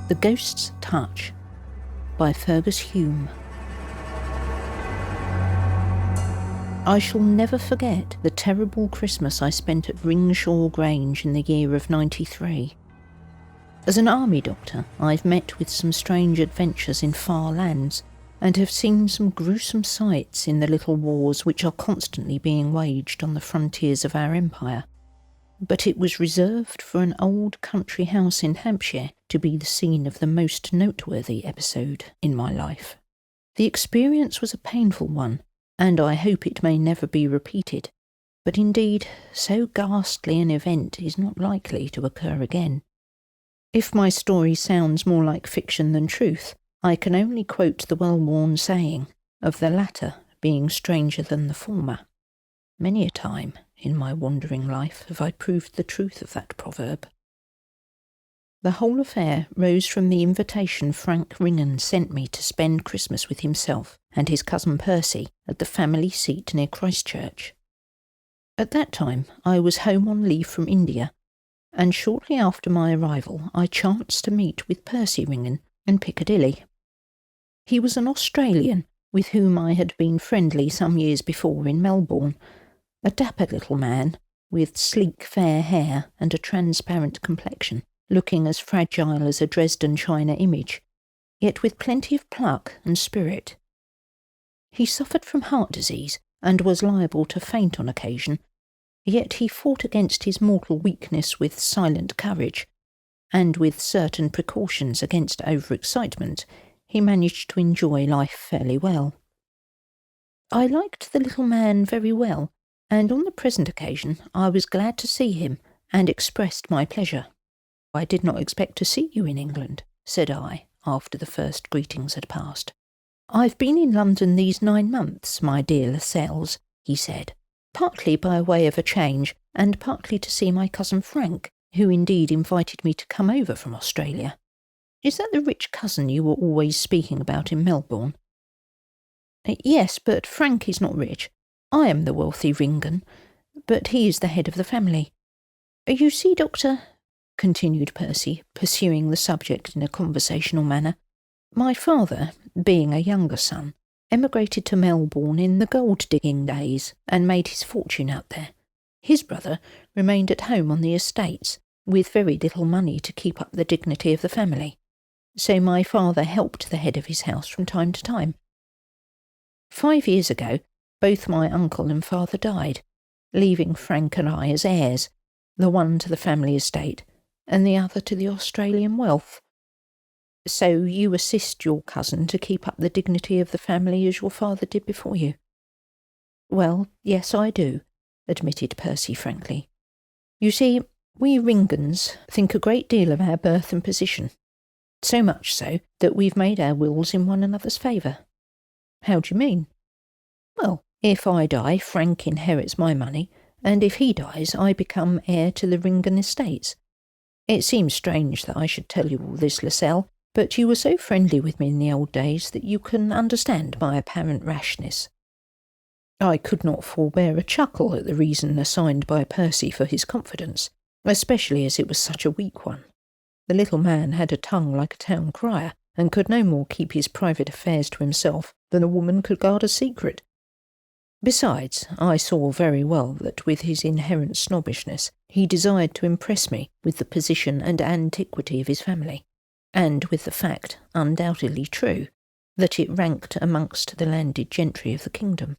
The Ghost's Touch by Fergus Hume. I shall never forget the terrible Christmas I spent at Ringshaw Grange in the year of '93. As an army doctor, I've met with some strange adventures in far lands, and have seen some gruesome sights in the little wars which are constantly being waged on the frontiers of our empire. But it was reserved for an old country house in Hampshire to be the scene of the most noteworthy episode in my life. The experience was a painful one, and I hope it may never be repeated, but indeed, so ghastly an event is not likely to occur again. If my story sounds more like fiction than truth, I can only quote the well-worn saying of the latter being stranger than the former. Many a time in my wandering life have I proved the truth of that proverb. The whole affair rose from the invitation Frank Ringan sent me to spend Christmas with himself and his cousin Percy at the family seat near Christchurch. At that time I was home on leave from India, and shortly after my arrival I chanced to meet with Percy Ringan in Piccadilly. He was an Australian with whom I had been friendly some years before in Melbourne, a dapper little man with sleek fair hair and a transparent complexion, looking as fragile as a Dresden china image, yet with plenty of pluck and spirit. He suffered from heart disease and was liable to faint on occasion, yet he fought against his mortal weakness with silent courage, and with certain precautions against overexcitement, he managed to enjoy life fairly well. I liked the little man very well, and on the present occasion I was glad to see him, and expressed my pleasure. "I did not expect to see you in England," said I, after the first greetings had passed. "I've been in London these 9 months, my dear Lascelles," he said, "partly by way of a change, and partly to see my cousin Frank, who indeed invited me to come over from Australia. Is that the rich cousin you were always speaking about in Melbourne?" "Yes, but Frank is not rich. I am the wealthy Ringan, but he is the head of the family. You see, Doctor," continued Percy, pursuing the subject in a conversational manner, "my father, being a younger son, emigrated to Melbourne in the gold-digging days and made his fortune out there. His brother remained at home on the estates, with very little money to keep up the dignity of the family. So my father helped the head of his house from time to time. 5 years ago, both my uncle and father died, leaving Frank and I as heirs, the one to the family estate, and the other to the Australian wealth. So you assist your cousin to keep up the dignity of the family as your father did before you?" "Well, yes, I do," admitted Percy frankly. "You see, we Ringans think a great deal of our birth and position, so much so that we've made our wills in one another's favour." "How do you mean?" "Well, if I die, Frank inherits my money, and if he dies, I become heir to the Ringan estates. It seems strange that I should tell you all this, Lascelles, but you were so friendly with me in the old days that you can understand my apparent rashness." I could not forbear a chuckle at the reason assigned by Percy for his confidence, especially as it was such a weak one. The little man had a tongue like a town crier, and could no more keep his private affairs to himself than a woman could guard a secret. Besides, I saw very well that with his inherent snobbishness he desired to impress me with the position and antiquity of his family, and with the fact, undoubtedly true, that it ranked amongst the landed gentry of the kingdom.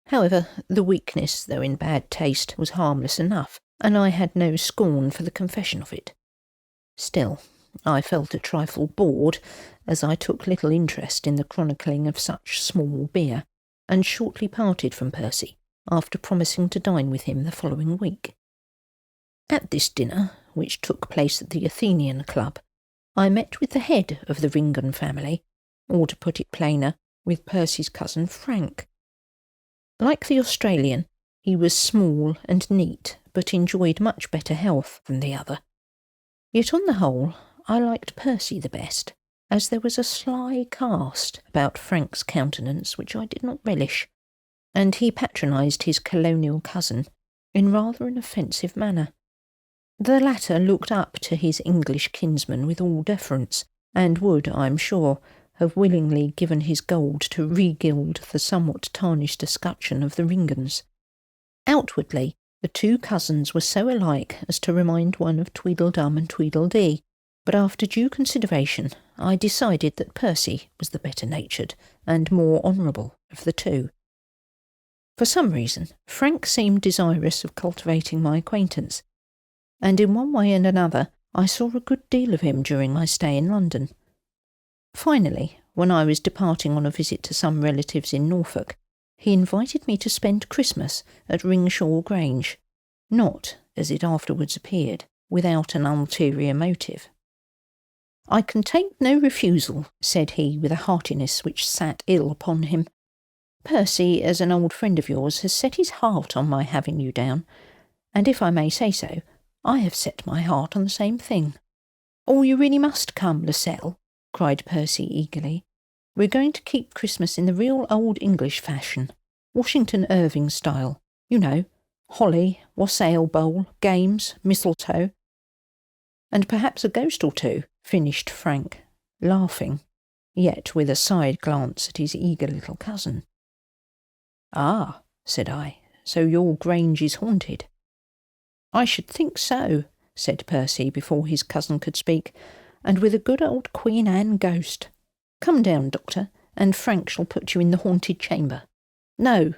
However, the weakness, though in bad taste, was harmless enough, and I had no scorn for the confession of it. Still, I felt a trifle bored, as I took little interest in the chronicling of such small beer, and shortly parted from Percy, after promising to dine with him the following week. At this dinner, which took place at the Athenian Club, I met with the head of the Ringan family, or to put it plainer, with Percy's cousin Frank. Like the Australian, he was small and neat, but enjoyed much better health than the other. Yet on the whole, I liked Percy the best, as there was a sly cast about Frank's countenance which I did not relish, and he patronised his colonial cousin in rather an offensive manner. The latter looked up to his English kinsman with all deference, and would, I'm sure, have willingly given his gold to re-gild the somewhat tarnished escutcheon of the Ringans. Outwardly, the two cousins were so alike as to remind one of Tweedledum and Tweedledee, but after due consideration I decided that Percy was the better-natured and more honourable of the two. For some reason, Frank seemed desirous of cultivating my acquaintance, and in one way and another I saw a good deal of him during my stay in London. Finally, when I was departing on a visit to some relatives in Norfolk, he invited me to spend Christmas at Ringshaw Grange, not, as it afterwards appeared, without an ulterior motive. "I can take no refusal," said he with a heartiness which sat ill upon him. "Percy, as an old friend of yours, has set his heart on my having you down, and if I may say so, I have set my heart on the same thing." "Oh, you really must come, Lascelles," cried Percy eagerly. "We're going to keep Christmas in the real old English fashion, Washington Irving style, you know, holly, wassail bowl, games, mistletoe." "And perhaps a ghost or two," finished Frank, laughing, yet with a side glance at his eager little cousin. "Ah," said I, "so your Grange is haunted?" "I should think so," said Percy before his cousin could speak, "and with a good old Queen Anne ghost. Come down, Doctor, and Frank shall put you in the haunted chamber." "No,"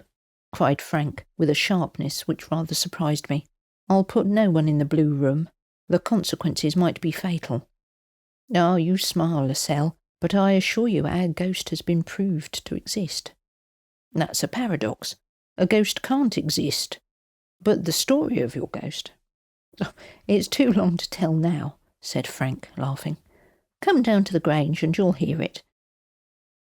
cried Frank, with a sharpness which rather surprised me. "I'll put no one in the blue room. The consequences might be fatal." "Ah, you smile, Lascelles, but I assure you our ghost has been proved to exist." "That's a paradox. A ghost can't exist. But the story of your ghost—" "Oh, it's too long to tell now," said Frank, laughing. "Come down to the Grange and you'll hear it."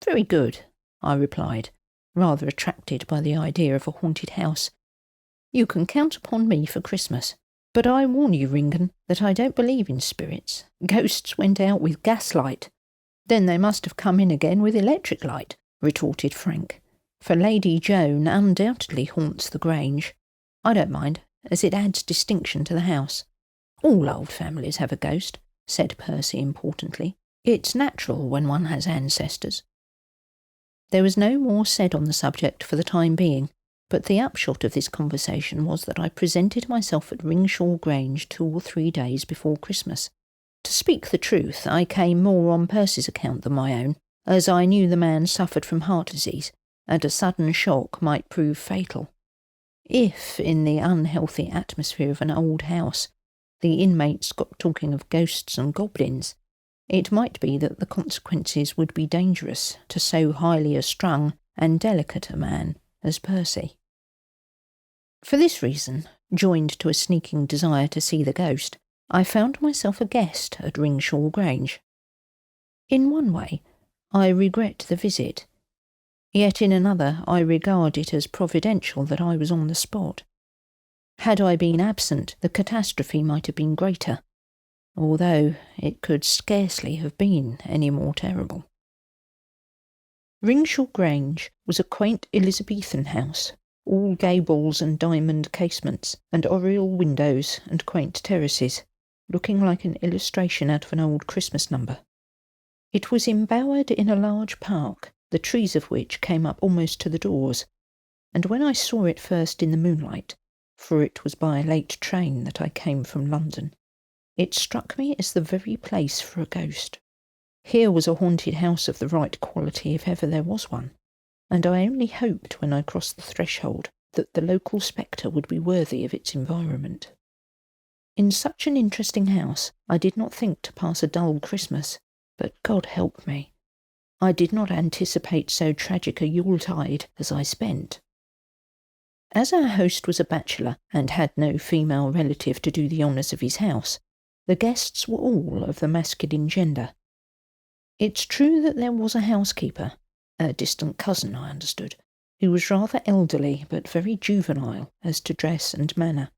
"Very good," I replied, rather attracted by the idea of a haunted house. "You can count upon me for Christmas. But I warn you, Ringan, that I don't believe in spirits. Ghosts went out with gaslight." "Then they must have come in again with electric light," retorted Frank, "for Lady Joan undoubtedly haunts the Grange. I don't mind, as it adds distinction to the house." "All old families have a ghost," said Percy importantly. "It's natural when one has ancestors." There was no more said on the subject for the time being, but the upshot of this conversation was that I presented myself at Ringshaw Grange 2 or 3 days before Christmas. To speak the truth, I came more on Percy's account than my own, as I knew the man suffered from heart disease, and a sudden shock might prove fatal. If, in the unhealthy atmosphere of an old house, the inmates got talking of ghosts and goblins, it might be that the consequences would be dangerous to so highly a strung and delicate a man as Percy. For this reason, joined to a sneaking desire to see the ghost, I found myself a guest at Ringshaw Grange. In one way, I regret the visit, yet in another I regard it as providential that I was on the spot. Had I been absent, the catastrophe might have been greater, although it could scarcely have been any more terrible. Ringshaw Grange was a quaint Elizabethan house, all gables and diamond casements, and oriel windows and quaint terraces, looking like an illustration out of an old Christmas number. It was embowered in a large park, the trees of which came up almost to the doors, and when I saw it first in the moonlight, for it was by a late train that I came from London, it struck me as the very place for a ghost. Here was a haunted house of the right quality if ever there was one, and I only hoped when I crossed the threshold that the local spectre would be worthy of its environment. In such an interesting house I did not think to pass a dull Christmas, but God help me, I did not anticipate so tragic a Yuletide as I spent. As our host was a bachelor and had no female relative to do the honours of his house, the guests were all of the masculine gender. It's true that there was a housekeeper, a distant cousin, I understood, who was rather elderly but very juvenile as to dress and manner.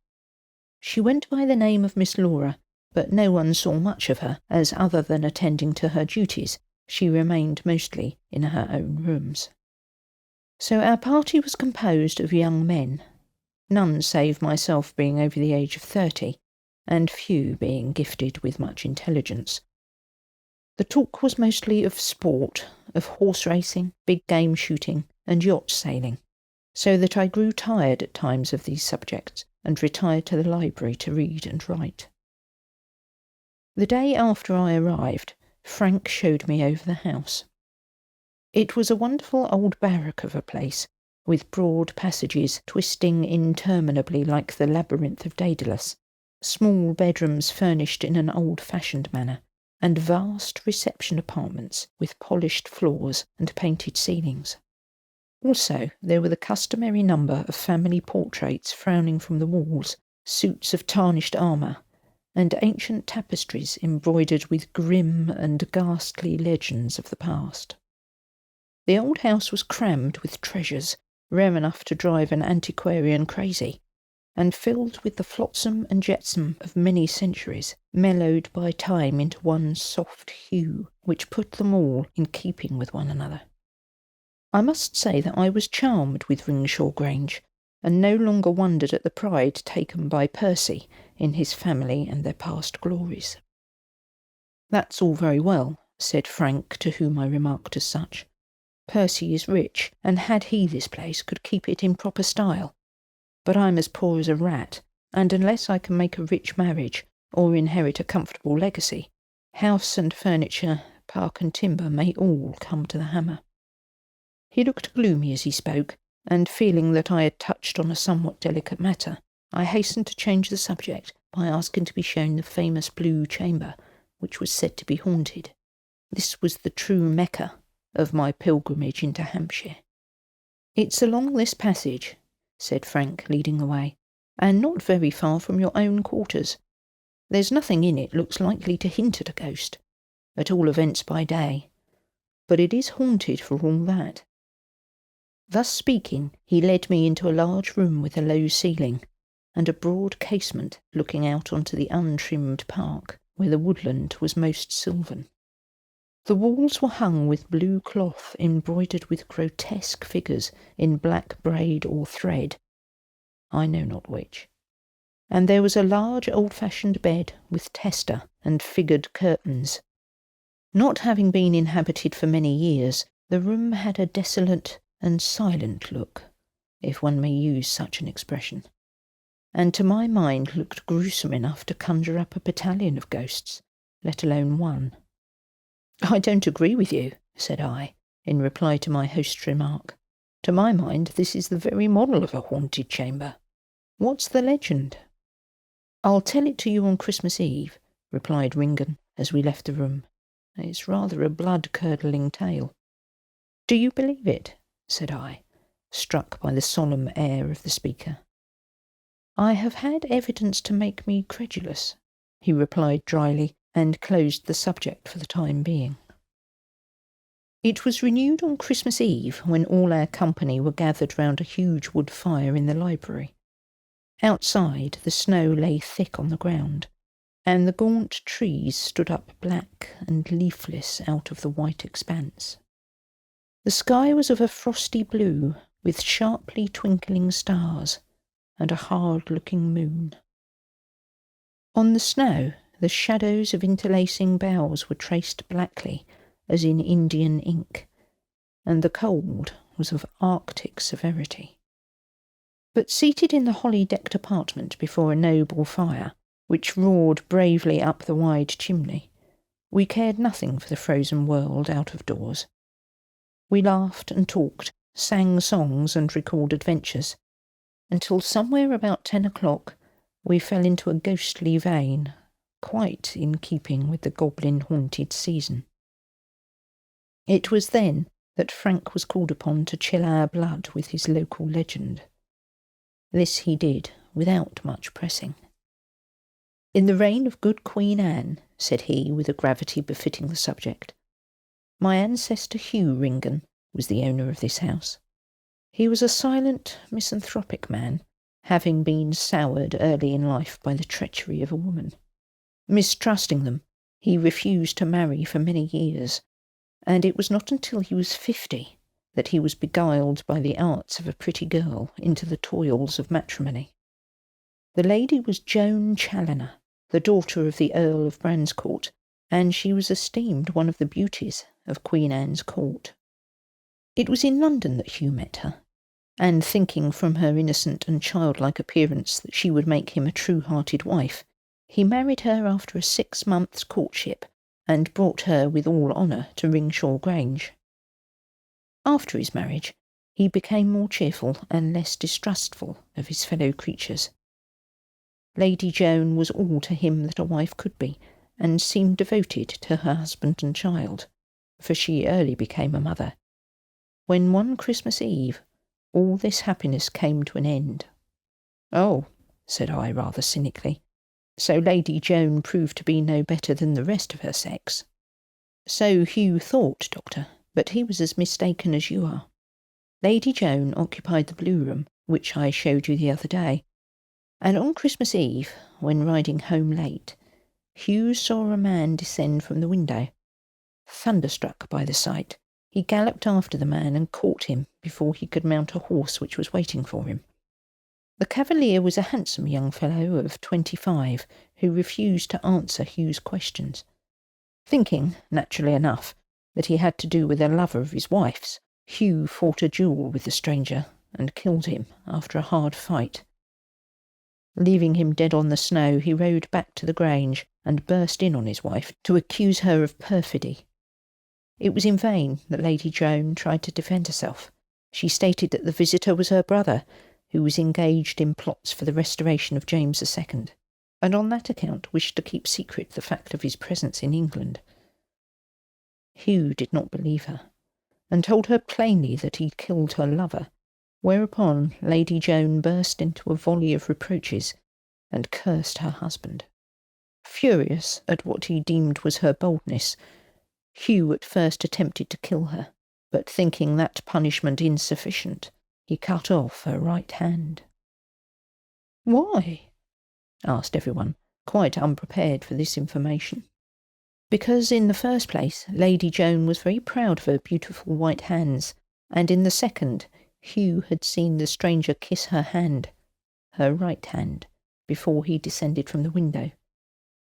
She went by the name of Miss Laura, but no one saw much of her, as other than attending to her duties, she remained mostly in her own rooms. So our party was composed of young men, none save myself being over the age of 30, and few being gifted with much intelligence. The talk was mostly of sport, of horse racing, big game shooting, and yacht sailing, so that I grew tired at times of these subjects and retired to the library to read and write. The day after I arrived, Frank showed me over the house. It was a wonderful old barrack of a place, with broad passages twisting interminably like the labyrinth of Daedalus, small bedrooms furnished in an old-fashioned manner, and vast reception apartments with polished floors and painted ceilings. Also, there were the customary number of family portraits frowning from the walls, suits of tarnished armour, and ancient tapestries embroidered with grim and ghastly legends of the past. The old house was crammed with treasures, rare enough to drive an antiquarian crazy, and filled with the flotsam and jetsam of many centuries, mellowed by time into one soft hue, which put them all in keeping with one another. I must say that I was charmed with Ringshaw Grange, and no longer wondered at the pride taken by Percy in his family and their past glories. "That's all very well," said Frank, to whom I remarked as such. "Percy is rich, and had he this place, could keep it in proper style. But I'm as poor as a rat, and unless I can make a rich marriage, or inherit a comfortable legacy, house and furniture, park and timber may all come to the hammer." He looked gloomy as he spoke, and feeling that I had touched on a somewhat delicate matter, I hastened to change the subject by asking to be shown the famous Blue Chamber, which was said to be haunted. This was the true Mecca of my pilgrimage into Hampshire. "It's along this passage," said Frank, leading the way, "and not very far from your own quarters. There's nothing in it looks likely to hint at a ghost, at all events by day, but it is haunted for all that." Thus speaking, he led me into a large room with a low ceiling, and a broad casement looking out onto the untrimmed park, where the woodland was most sylvan. The walls were hung with blue cloth embroidered with grotesque figures in black braid or thread, I know not which, and there was a large old-fashioned bed with tester and figured curtains. Not having been inhabited for many years, the room had a desolate and silent look, if one may use such an expression, and to my mind looked gruesome enough to conjure up a battalion of ghosts, let alone one. "I don't agree with you," said I, in reply to my host's remark. "To my mind this is the very model of a haunted chamber. What's the legend?" "I'll tell it to you on Christmas Eve," replied Ringan as we left the room. "It's rather a blood-curdling tale." "Do you believe it?" said I, struck by the solemn air of the speaker. "I have had evidence to make me credulous," he replied dryly, and closed the subject for the time being. It was renewed on Christmas Eve, when all our company were gathered round a huge wood fire in the library. Outside, the snow lay thick on the ground, and the gaunt trees stood up black and leafless out of the white expanse. The sky was of a frosty blue, with sharply twinkling stars, and a hard-looking moon. On the snow, the shadows of interlacing boughs were traced blackly, as in Indian ink, and the cold was of Arctic severity. But seated in the holly-decked apartment before a noble fire, which roared bravely up the wide chimney, we cared nothing for the frozen world out of doors. We laughed and talked, sang songs and recalled adventures, until somewhere about 10 o'clock we fell into a ghostly vein, quite in keeping with the goblin-haunted season. It was then that Frank was called upon to chill our blood with his local legend. This he did without much pressing. "In the reign of good Queen Anne," said he, with a gravity befitting the subject, "my ancestor Hugh Ringan was the owner of this house. He was a silent, misanthropic man, having been soured early in life by the treachery of a woman. Mistrusting them, he refused to marry for many years, and it was not until he was 50 that he was beguiled by the arts of a pretty girl into the toils of matrimony. The lady was Joan Challoner, the daughter of the Earl of Branscourt, and she was esteemed one of the beauties of Queen Anne's court. It was in London that Hugh met her, and thinking from her innocent and childlike appearance that she would make him a true-hearted wife, he married her after a 6 months' courtship, and brought her with all honour to Ringshaw Grange. After his marriage, he became more cheerful and less distrustful of his fellow creatures. Lady Joan was all to him that a wife could be, and seemed devoted to her husband and child, for she early became a mother. When one Christmas Eve, all this happiness came to an end. "Oh," said I rather cynically, "so Lady Joan proved to be no better than the rest of her sex." "So Hugh thought, Doctor, but he was as mistaken as you are. Lady Joan occupied the blue room, which I showed you the other day, and on Christmas Eve, when riding home late, Hugh saw a man descend from the window. Thunderstruck by the sight, he galloped after the man and caught him before he could mount a horse which was waiting for him. The cavalier was a handsome young fellow of 25, who refused to answer Hugh's questions. Thinking, naturally enough, that he had to do with a lover of his wife's, Hugh fought a duel with the stranger and killed him after a hard fight. Leaving him dead on the snow, he rode back to the Grange and burst in on his wife to accuse her of perfidy. It was in vain that Lady Joan tried to defend herself. She stated that the visitor was her brother, who was engaged in plots for the restoration of James II, and on that account wished to keep secret the fact of his presence in England. Hugh did not believe her, and told her plainly that he killed her lover, whereupon Lady Joan burst into a volley of reproaches and cursed her husband. Furious at what he deemed was her boldness, Hugh at first attempted to kill her, but thinking that punishment insufficient, he cut off her right hand. "Why?" asked everyone, quite unprepared for this information. "Because in the first place Lady Joan was very proud of her beautiful white hands, and in the second Hugh had seen the stranger kiss her hand, her right hand, before he descended from the window.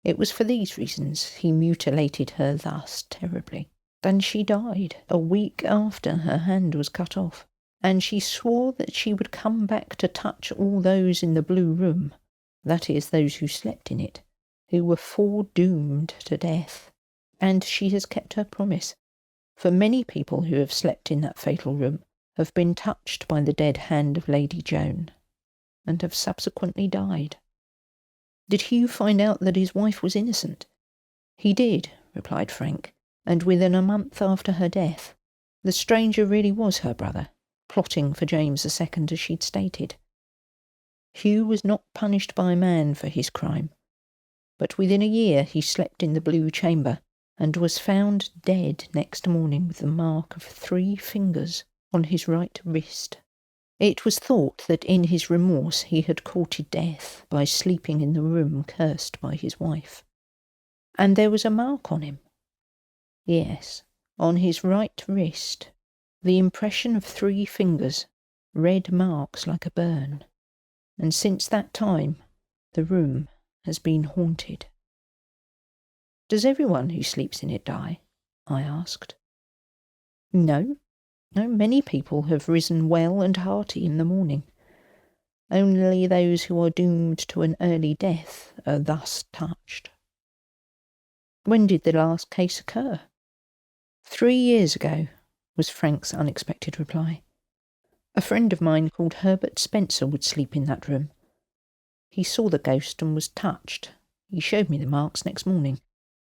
It was for these reasons he mutilated her thus terribly. And she died a week after her hand was cut off, and she swore that she would come back to touch all those in the blue room, that is, those who slept in it, who were foredoomed to death. And she has kept her promise, for many people who have slept in that fatal room have been touched by the dead hand of Lady Joan, and have subsequently died." "Did Hugh find out that his wife was innocent?" "He did," replied Frank, "and within a month after her death. The stranger really was her brother, plotting for James II as she'd stated. Hugh was not punished by man for his crime, but within a year he slept in the Blue Chamber, and was found dead next morning with the mark of 3 fingers on his right wrist. It was thought that in his remorse he had courted death by sleeping in the room cursed by his wife. And there was a mark on him. Yes, on his right wrist, the impression of 3 fingers, red marks like a burn. And since that time, the room has been haunted." "Does everyone who sleeps in it die?" I asked. No, many people have risen well and hearty in the morning. Only those who are doomed to an early death are thus touched." "When did the last case occur?" 3 years ago," was Frank's unexpected reply. "A friend of mine called Herbert Spencer would sleep in that room. He saw the ghost and was touched. He showed me the marks next morning.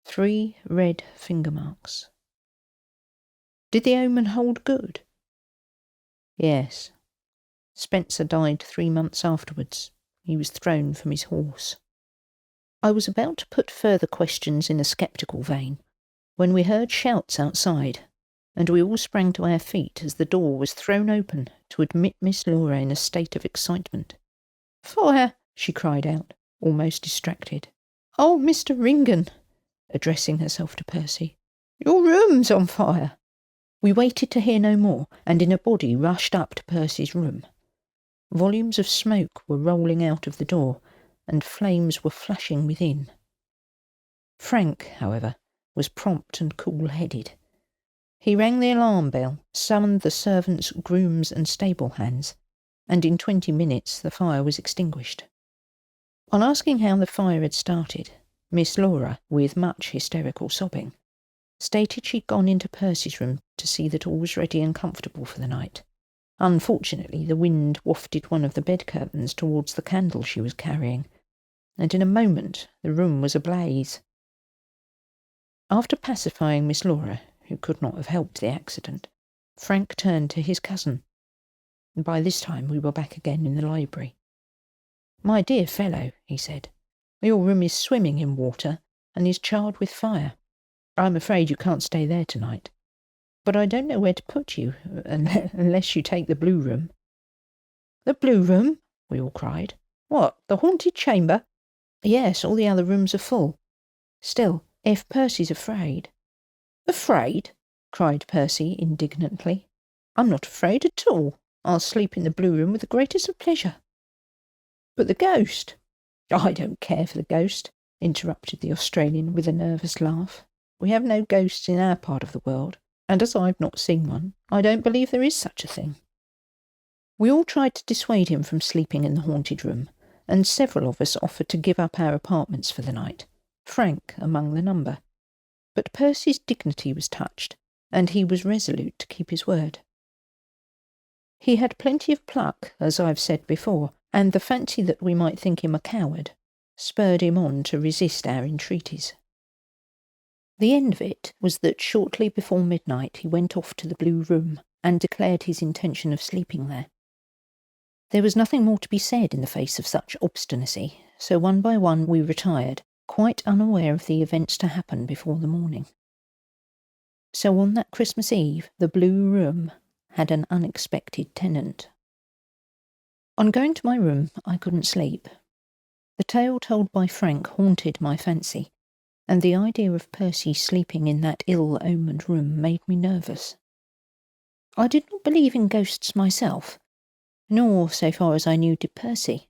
3 red finger marks." "Did the omen hold good?" "Yes. Spencer died 3 months afterwards. He was thrown from his horse." I was about to put further questions in a sceptical vein, when we heard shouts outside, and we all sprang to our feet as the door was thrown open to admit Miss Laura in a state of excitement. "Fire!" she cried out, almost distracted. "Oh, Mr. Ringan," addressing herself to Percy, "your room's on fire." We waited to hear no more, and in a body rushed up to Percy's room. Volumes of smoke were rolling out of the door, and flames were flashing within. Frank, however, was prompt and cool-headed. He rang the alarm bell, summoned the servants, grooms and stable hands, and in 20 minutes the fire was extinguished. On asking how the fire had started, Miss Laura, with much hysterical sobbing, stated she'd gone into Percy's room to see that all was ready and comfortable for the night. Unfortunately, the wind wafted one of the bed curtains towards the candle she was carrying, and in a moment the room was ablaze. After pacifying Miss Laura, who could not have helped the accident, Frank turned to his cousin. By this time we were back again in the library. "My dear fellow," he said, "your room is swimming in water and is charred with fire. I'm afraid you can't stay there tonight. But I don't know where to put you, unless you take the blue room." "The blue room?" we all cried. "What, the haunted chamber?" "Yes, all the other rooms are full. Still, if Percy's afraid—" "Afraid?" cried Percy indignantly. "I'm not afraid at all. I'll sleep in the blue room with the greatest of pleasure." "But the ghost—" "I don't care for the ghost," interrupted the Australian with a nervous laugh. "We have no ghosts in our part of the world, and as I've not seen one, I don't believe there is such a thing." We all tried to dissuade him from sleeping in the haunted room, and several of us offered to give up our apartments for the night, Frank among the number. But Percy's dignity was touched, and he was resolute to keep his word. He had plenty of pluck, as I've said before, and the fancy that we might think him a coward spurred him on to resist our entreaties. The end of it was that shortly before midnight he went off to the blue room and declared his intention of sleeping there. There was nothing more to be said in the face of such obstinacy, so one by one we retired, quite unaware of the events to happen before the morning. So on that Christmas Eve the blue room had an unexpected tenant. On going to my room I couldn't sleep. The tale told by Frank haunted my fancy, and the idea of Percy sleeping in that ill-omened room made me nervous. I did not believe in ghosts myself, nor, so far as I knew, did Percy.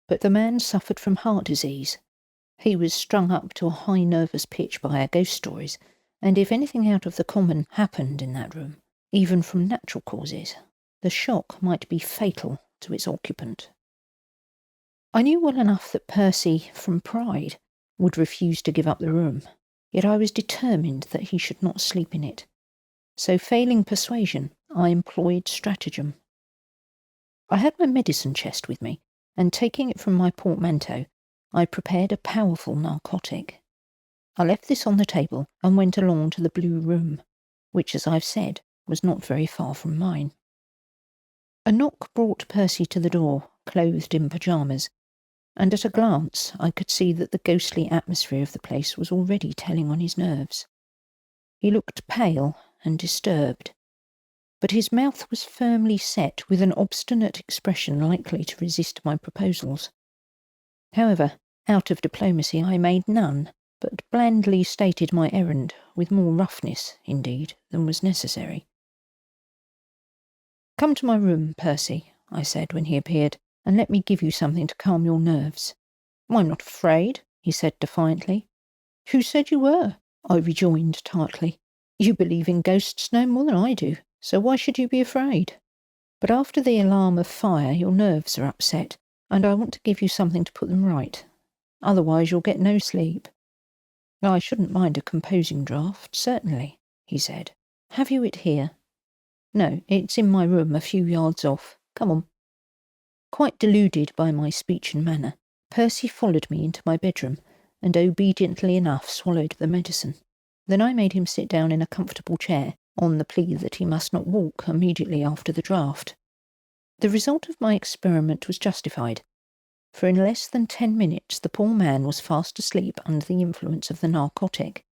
But the man suffered from heart disease. He was strung up to a high nervous pitch by our ghost stories, and if anything out of the common happened in that room, even from natural causes, the shock might be fatal to its occupant. I knew well enough that Percy, from pride, would refuse to give up the room, yet I was determined that he should not sleep in it. So failing persuasion, I employed stratagem. I had my medicine chest with me, and taking it from my portmanteau, I prepared a powerful narcotic. I left this on the table and went along to the blue room, which, as I've said, was not very far from mine. A knock brought Percy to the door, clothed in pyjamas, and at a glance I could see that the ghostly atmosphere of the place was already telling on his nerves. He looked pale and disturbed, but his mouth was firmly set with an obstinate expression likely to resist my proposals. However, out of diplomacy I made none, but blandly stated my errand, with more roughness, indeed, than was necessary. "Come to my room, Percy," I said when he appeared, "and let me give you something to calm your nerves." "I'm not afraid," he said defiantly. "Who said you were?" I rejoined tartly. "You believe in ghosts no more than I do, so why should you be afraid? But after the alarm of fire your nerves are upset, and I want to give you something to put them right. Otherwise you'll get no sleep." "I shouldn't mind a composing draught, certainly," he said. "Have you it here?" "No, it's in my room a few yards off. Come on." Quite deluded by my speech and manner, Percy followed me into my bedroom, and obediently enough swallowed the medicine. Then I made him sit down in a comfortable chair, on the plea that he must not walk immediately after the draught. The result of my experiment was justified, for in less than 10 minutes the poor man was fast asleep under the influence of the narcotic.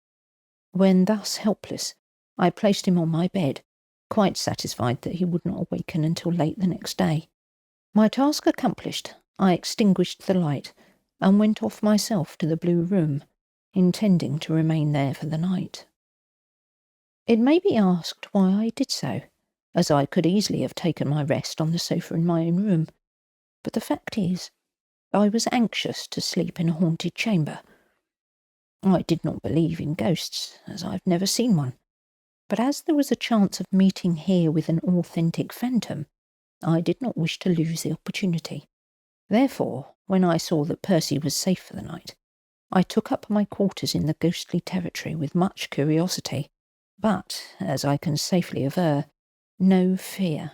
When thus helpless, I placed him on my bed, quite satisfied that he would not awaken until late the next day. My task accomplished, I extinguished the light, and went off myself to the blue room, intending to remain there for the night. It may be asked why I did so, as I could easily have taken my rest on the sofa in my own room, but the fact is, I was anxious to sleep in a haunted chamber. I did not believe in ghosts, as I've never seen one, but as there was a chance of meeting here with an authentic phantom, I did not wish to lose the opportunity. Therefore, when I saw that Percy was safe for the night, I took up my quarters in the ghostly territory with much curiosity, but, as I can safely aver, no fear.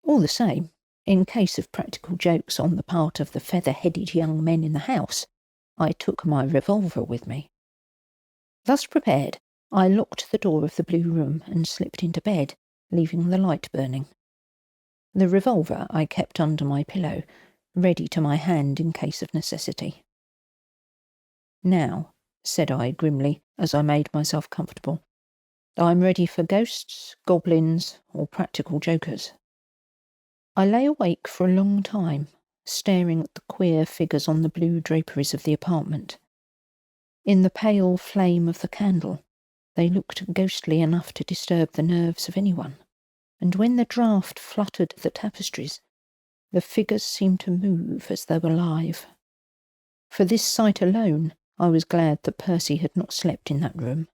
All the same, in case of practical jokes on the part of the feather-headed young men in the house, I took my revolver with me. Thus prepared, I locked the door of the blue room and slipped into bed, leaving the light burning. The revolver I kept under my pillow, ready to my hand in case of necessity. "Now," said I grimly, as I made myself comfortable, "I'm ready for ghosts, goblins, or practical jokers." I lay awake for a long time, staring at the queer figures on the blue draperies of the apartment. In the pale flame of the candle, they looked ghostly enough to disturb the nerves of anyone, and when the draught fluttered the tapestries, the figures seemed to move as though alive. For this sight alone, I was glad that Percy had not slept in that room.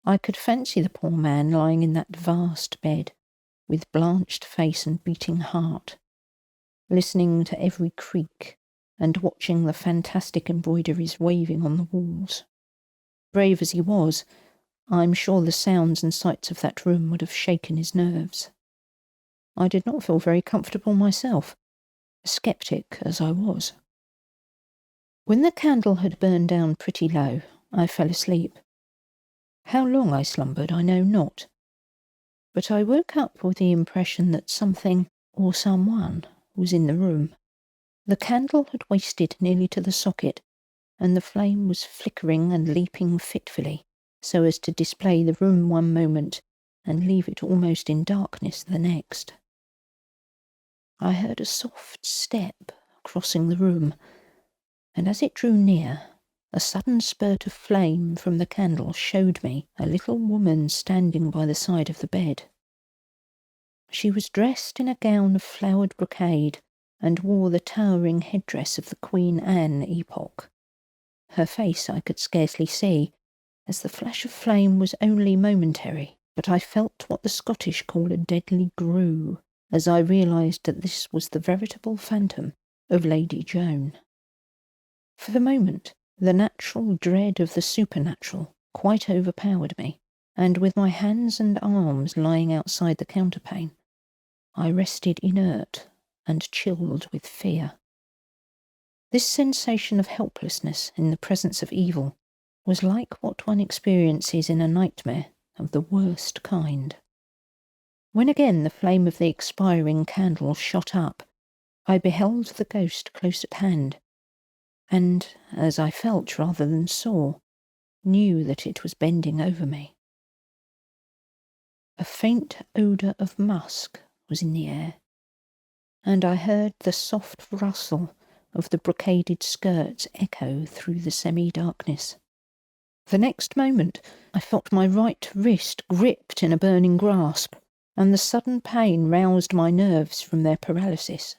I could fancy the poor man lying in that vast bed, with blanched face and beating heart, listening to every creak and watching the fantastic embroideries waving on the walls. Brave as he was, I'm sure the sounds and sights of that room would have shaken his nerves. I did not feel very comfortable myself, sceptic as I was. When the candle had burned down pretty low, I fell asleep. How long I slumbered I know not, but I woke up with the impression that something, or someone, was in the room. The candle had wasted nearly to the socket, and the flame was flickering and leaping fitfully, so as to display the room one moment and leave it almost in darkness the next. I heard a soft step crossing the room, and as it drew near, a sudden spurt of flame from the candle showed me a little woman standing by the side of the bed. She was dressed in a gown of flowered brocade and wore the towering headdress of the Queen Anne epoch. Her face I could scarcely see, as the flash of flame was only momentary, but I felt what the Scottish call a deadly grue, as I realised that this was the veritable phantom of Lady Joan. For the moment, the natural dread of the supernatural quite overpowered me, and with my hands and arms lying outside the counterpane, I rested inert and chilled with fear. This sensation of helplessness in the presence of evil was like what one experiences in a nightmare of the worst kind. When again the flame of the expiring candle shot up, I beheld the ghost close at hand, and, as I felt rather than saw, knew that it was bending over me. A faint odour of musk was in the air, and I heard the soft rustle of the brocaded skirts echo through the semi-darkness. The next moment I felt my right wrist gripped in a burning grasp, and the sudden pain roused my nerves from their paralysis.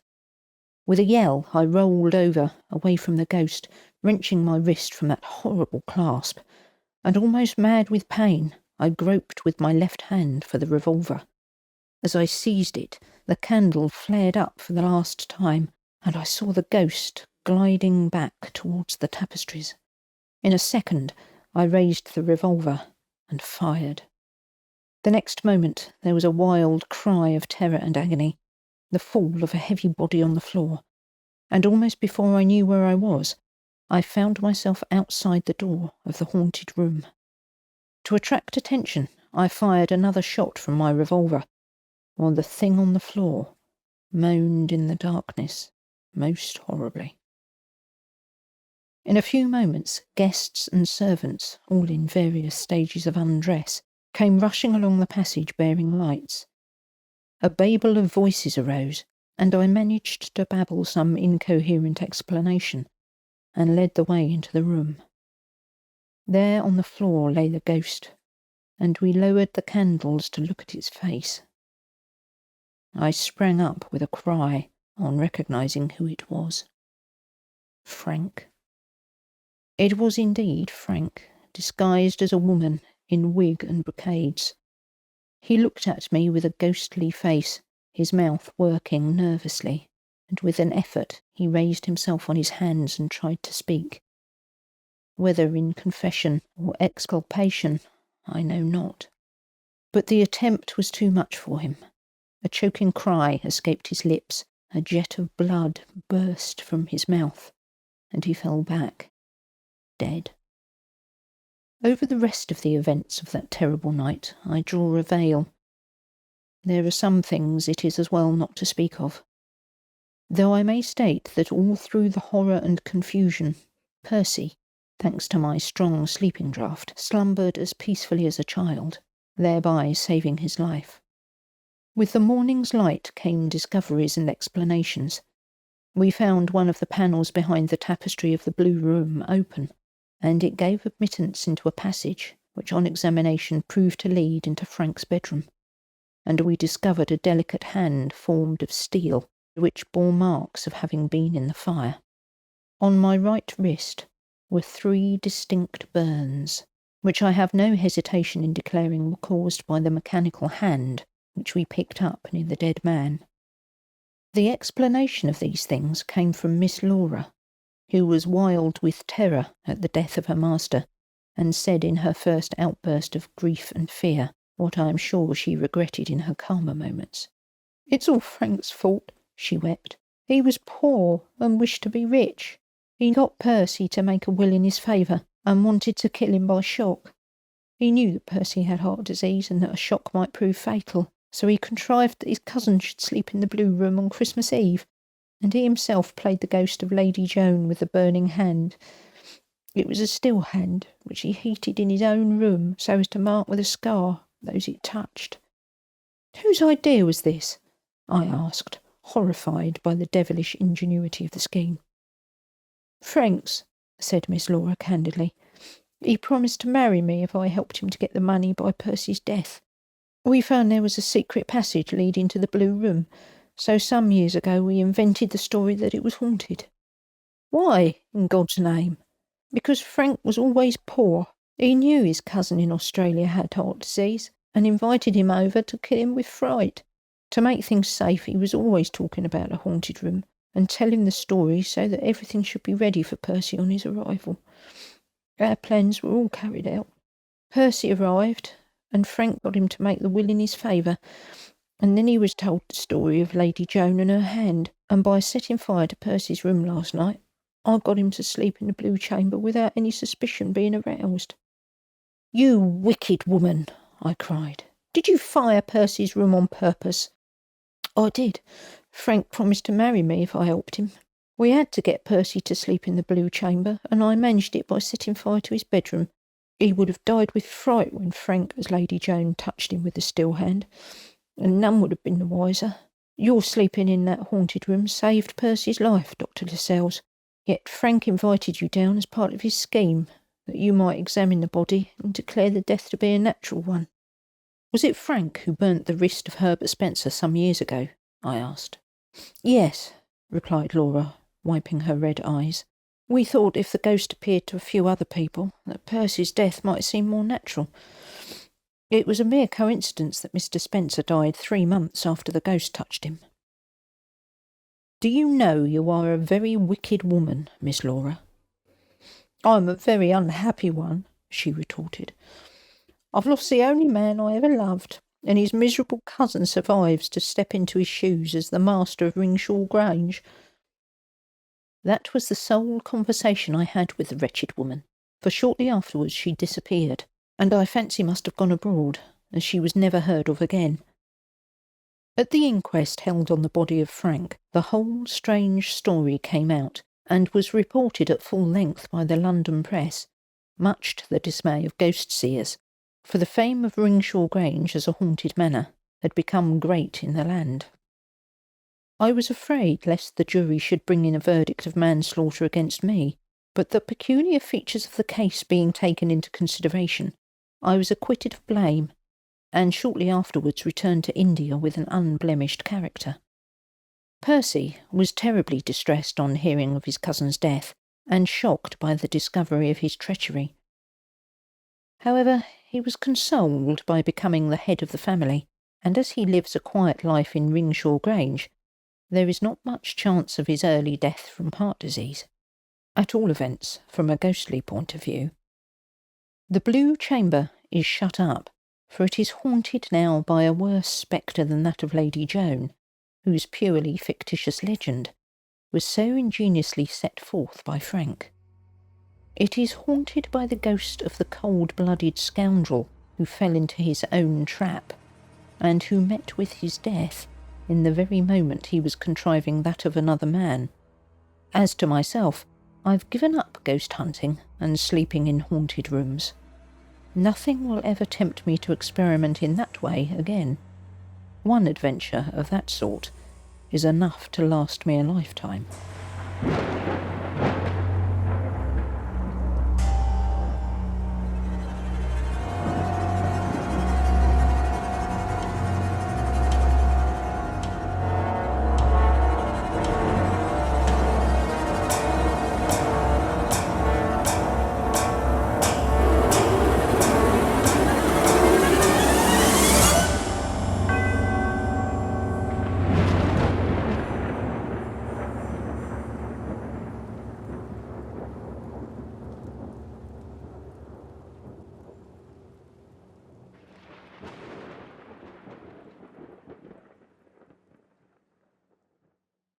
With a yell, I rolled over, away from the ghost, wrenching my wrist from that horrible clasp, and almost mad with pain, I groped with my left hand for the revolver. As I seized it, the candle flared up for the last time, and I saw the ghost gliding back towards the tapestries. In a second, I raised the revolver and fired. The next moment, there was a wild cry of terror and agony, the fall of a heavy body on the floor, and almost before I knew where I was, I found myself outside the door of the haunted room. To attract attention, I fired another shot from my revolver, while the thing on the floor moaned in the darkness most horribly. In a few moments, guests and servants, all in various stages of undress, came rushing along the passage bearing lights. A babel of voices arose, and I managed to babble some incoherent explanation, and led the way into the room. There on the floor lay the ghost, and we lowered the candles to look at its face. I sprang up with a cry on recognising who it was. Frank. It was indeed Frank, disguised as a woman in wig and brocades. He looked at me with a ghostly face, his mouth working nervously, and with an effort he raised himself on his hands and tried to speak. Whether in confession or exculpation, I know not. But the attempt was too much for him. A choking cry escaped his lips, a jet of blood burst from his mouth, and he fell back, dead. Over the rest of the events of that terrible night I draw a veil. There are some things it is as well not to speak of. Though I may state that all through the horror and confusion, Percy, thanks to my strong sleeping draught, slumbered as peacefully as a child, thereby saving his life. With the morning's light came discoveries and explanations. We found one of the panels behind the tapestry of the blue room open, and it gave admittance into a passage which on examination proved to lead into Frank's bedroom, and we discovered a delicate hand formed of steel, which bore marks of having been in the fire. On my right wrist were 3 distinct burns, which I have no hesitation in declaring were caused by the mechanical hand which we picked up in the dead man. The explanation of these things came from Miss Laura, who was wild with terror at the death of her master, and said in her first outburst of grief and fear what I am sure she regretted in her calmer moments. "It's all Frank's fault," she wept. "He was poor and wished to be rich. He got Percy to make a will in his favour and wanted to kill him by shock. He knew that Percy had heart disease and that a shock might prove fatal, so he contrived that his cousin should sleep in the blue room on Christmas Eve, and he himself played the ghost of Lady Joan with the burning hand. It was a still hand, which he heated in his own room so as to mark with a scar those it touched." "Whose idea was this?" I asked, horrified by the devilish ingenuity of the scheme. "Frank's," said Miss Laura candidly. "He promised to marry me if I helped him to get the money by Percy's death. We found there was a secret passage leading to the blue room, so some years ago we invented the story that it was haunted." "Why, in God's name?" "Because Frank was always poor. He knew his cousin in Australia had heart disease, and invited him over to kill him with fright. To make things safe, he was always talking about a haunted room, and telling the story so that everything should be ready for Percy on his arrival. Our plans were all carried out. Percy arrived, and Frank got him to make the will in his favour, and then he was told the story of Lady Joan and her hand, and by setting fire to Percy's room last night, I got him to sleep in the blue chamber without any suspicion being aroused." "You wicked woman!" I cried. "Did you fire Percy's room on purpose?" "I did. Frank promised to marry me if I helped him. We had to get Percy to sleep in the blue chamber, and I managed it by setting fire to his bedroom. He would have died with fright when Frank, as Lady Joan, touched him with the still hand, and none would have been the wiser. Your sleeping in that haunted room saved Percy's life, Dr. Lascelles, yet Frank invited you down as part of his scheme, that you might examine the body and declare the death to be a natural one." "Was it Frank who burnt the wrist of Herbert Spencer some years ago?" I asked. "Yes," replied Laura, wiping her red eyes. "We thought if the ghost appeared to a few other people, that Percy's death might seem more natural. It was a mere coincidence that Mr. Spencer died 3 months after the ghost touched him." "Do you know you are a very wicked woman, Miss Laura?" "I'm a very unhappy one," she retorted. "I've lost the only man I ever loved, and his miserable cousin survives to step into his shoes as the master of Ringshaw Grange." That was the sole conversation I had with the wretched woman, for shortly afterwards she disappeared, and I fancy must have gone abroad, as she was never heard of again. At the inquest held on the body of Frank, the whole strange story came out, and was reported at full length by the London press, much to the dismay of ghost-seers, for the fame of Ringshaw Grange as a haunted manor had become great in the land. I was afraid lest the jury should bring in a verdict of manslaughter against me, but the peculiar features of the case being taken into consideration, I was acquitted of blame, and shortly afterwards returned to India with an unblemished character. Percy was terribly distressed on hearing of his cousin's death, and shocked by the discovery of his treachery. However, he was consoled by becoming the head of the family, and as he lives a quiet life in Ringshaw Grange, there is not much chance of his early death from heart disease, at all events from a ghostly point of view. The Blue Chamber is shut up, for it is haunted now by a worse spectre than that of Lady Joan, whose purely fictitious legend was so ingeniously set forth by Frank. It is haunted by the ghost of the cold-blooded scoundrel who fell into his own trap, and who met with his death in the very moment he was contriving that of another man. As to myself, I've given up ghost hunting and sleeping in haunted rooms. Nothing will ever tempt me to experiment in that way again. One adventure of that sort is enough to last me a lifetime.